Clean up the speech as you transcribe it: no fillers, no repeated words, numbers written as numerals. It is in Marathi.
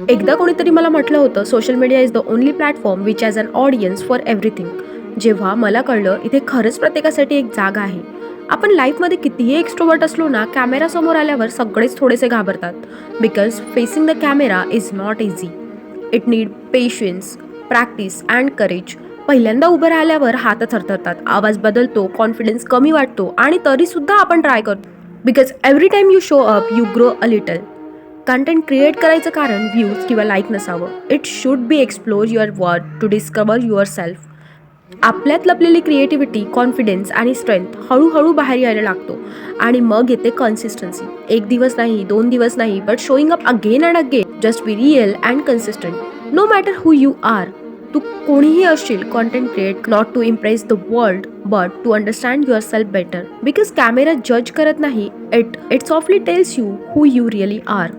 एकदा कोणीतरी मला म्हटलं होतं, social media is the only platform which has an audience for everything. जेव्हा मला कळलं इथे खरंच प्रत्येकासाठी एक जागा आहे. आपण लाईफमध्ये कितीही एक्स्ट्रोवर्ट असलो ना, कॅमेरासमोर आल्यावर सगळेच थोडेसे घाबरतात. Because facing the camera is not easy. It need patience, practice and courage. पहिल्यांदा उभं राहिल्यावर हात थरथरतात, आवाज बदलतो, कॉन्फिडन्स कमी वाटतो आणि तरीसुद्धा आपण ट्राय करतो. Because every time you show up you grow a little. Content create करायचं कारण व्ह्यूज किंवा लाईक नसावं. It should be explore your word to discover your self. आपल्यात लपलेली क्रिएटिव्हिटी, कॉन्फिडन्स आणि स्ट्रेंथ हळूहळू बाहेर यायला लागतो आणि मग येते कन्सिस्टन्सी. एक दिवस नाही, 2 दिवस नाही, but showing up again and again. Just be real and consistent. No matter who you are. तू कोणीही असशील, content create not to impress the world but to understand yourself better. Because camera जज करत नाही, it softly tells you who you really R.